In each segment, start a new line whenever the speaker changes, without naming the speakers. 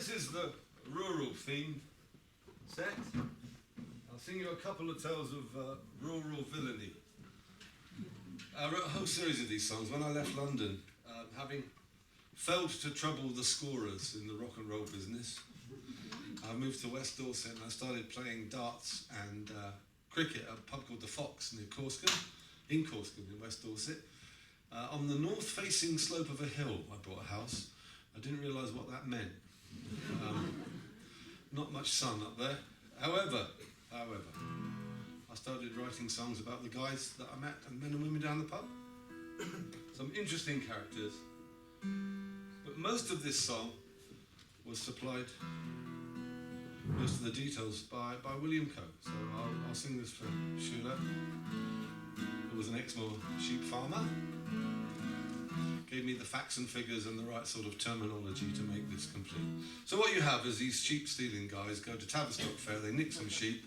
this is the rural theme set. I'll sing you a couple of tales of rural villainy. I wrote a whole series of these songs when I left London, having failed to trouble the scorers in the rock and roll business. I moved to West Dorset and I started playing darts and cricket at a pub called The Fox near Corsican, in West Dorset. On the north-facing slope of a hill, I bought a house. I didn't realise what that meant. Not much sun up there. However, I started writing songs about the guys that I met and men and women down the pub. Some interesting characters. But most of this song was supplied, most of the details, by William Coe. So I'll sing this for Sheila, who was an Exmoor sheep farmer. Gave me the facts and figures and the right sort of terminology to make this complete. So what you have is these sheep stealing guys go to Tavistock Fair, they nick some sheep,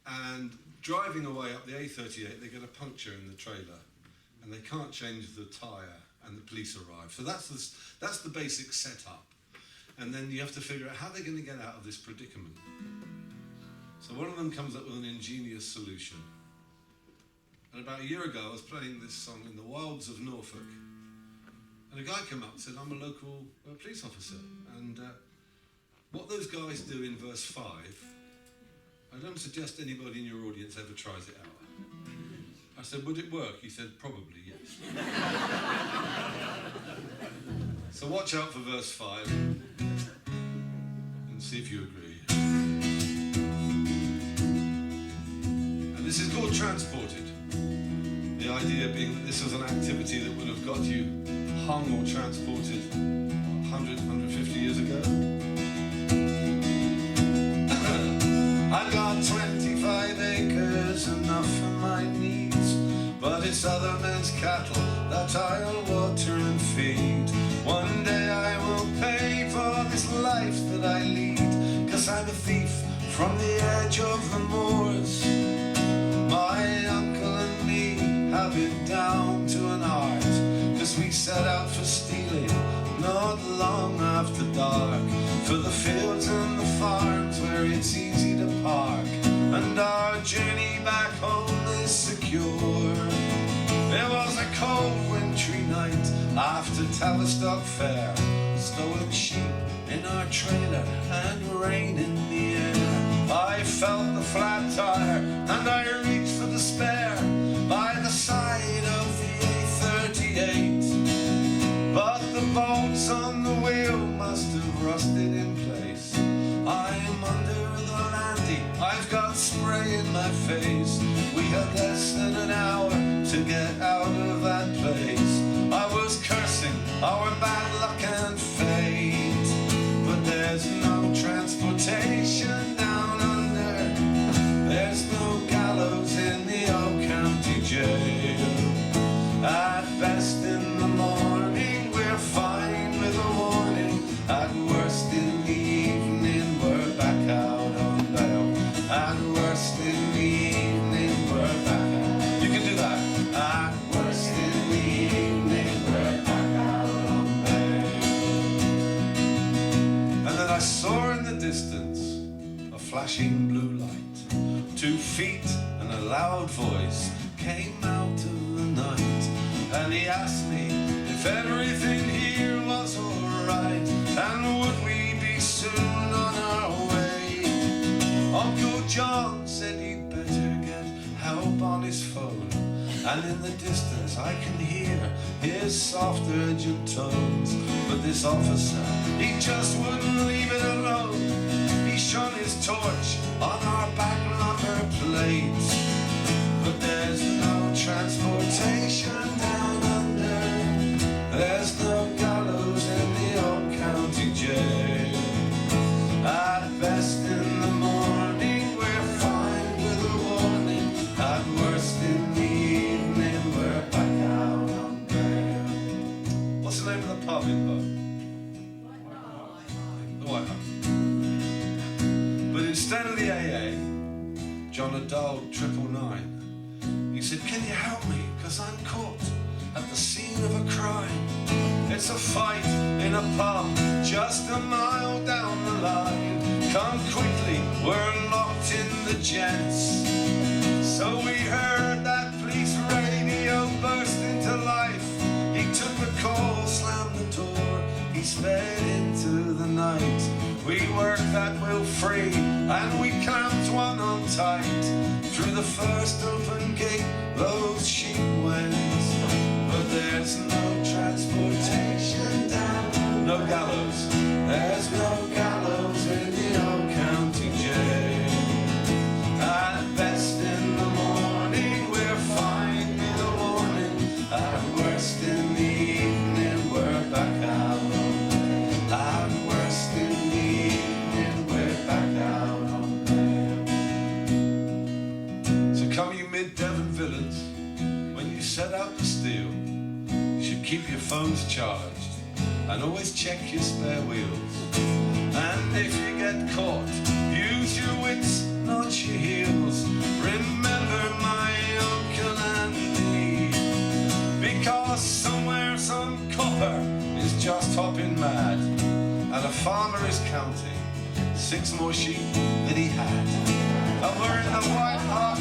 and driving away up the A38 they get a puncture in the trailer and they can't change the tyre and the police arrive. So that's the basic setup. And then you have to figure out how they're going to get out of this predicament. So one of them comes up with an ingenious solution. And about a year ago I was playing this song in the wilds of Norfolk. And a guy came up and said, I'm a local police officer. And what those guys do in verse 5, I don't suggest anybody in your audience ever tries it out. I said, would it work? He said, probably, yes. So watch out for verse 5 and see if you agree. And this is called Transported. The idea being that this was an activity that would have got you hung or transported 100, 150 years ago. I've got 25 acres, enough for my needs, but it's other men's cattle that I'll water and feed. One day I will pay for this life that I lead, 'cause I'm a thief from the edge of the moors. My uncle and me have it down to an art, 'cause we set out for stealing not long after dark, for the fields and the farms where it's easy to park, and our journey back home is secure. There was a cold wintry night after Tavistock Fair, stolen sheep in our trailer and rain in the air. I felt the flat tire and I reached for the spare by the side of the A38. But the bolts on the wheel must have rusted in place. I'm under the landy, I've got spray in my face. We had less than an hour to get out of that place. I was cursing our bad luck and fate, but there's no transportation down under. There's no gallows in the old county jail. At best in the morning we're fine with a warning. At worst in the evening we're back out on bail. At worst in the evening we're back out. You can do that. At worst in the evening we're back out on bail. And then I saw in the distance a flashing blue light. 2 feet and a loud voice came out of the night, and he asked me if everything here was alright, and would we be soon on our way. Uncle John said he'd better get help on his phone, and in the distance I can hear his soft urgent tones. But this officer, he just wouldn't leave it alone. He shone his torch on our back number plates. But there's no transportation down under. There's no gallows in the old county jail. At best in the morning we're fine with a warning. At worst in the evening we're back out on bail. What's the name of the pub in Bow? The White House. But instead of the AA, John had dialed 999. He said, can you help me? 'Cause I'm caught at the scene of a crime. It's a fight in a pub just a mile down the gents. So we heard that police radio burst into life. He took the call, slammed the door, he sped into the night. We worked that will free and we clamped one on tight. Through the first open gate those sheep went, but there's no transportation down, no gallows, there's no gallows in the old county jail. At best in the morning we're fine in the morning, at worst in the evening we're back out on bail. At worst in the evening we're back out on bail. So come you mid-Devon villains, when you set out to steal, you should keep your phones charged and always check your spare wheels. And if you get caught, use your wits, not your heels. Remember my uncle and me, because somewhere some copper is just hopping mad, and a farmer is counting 6 more sheep than he had. And we're in the White Hart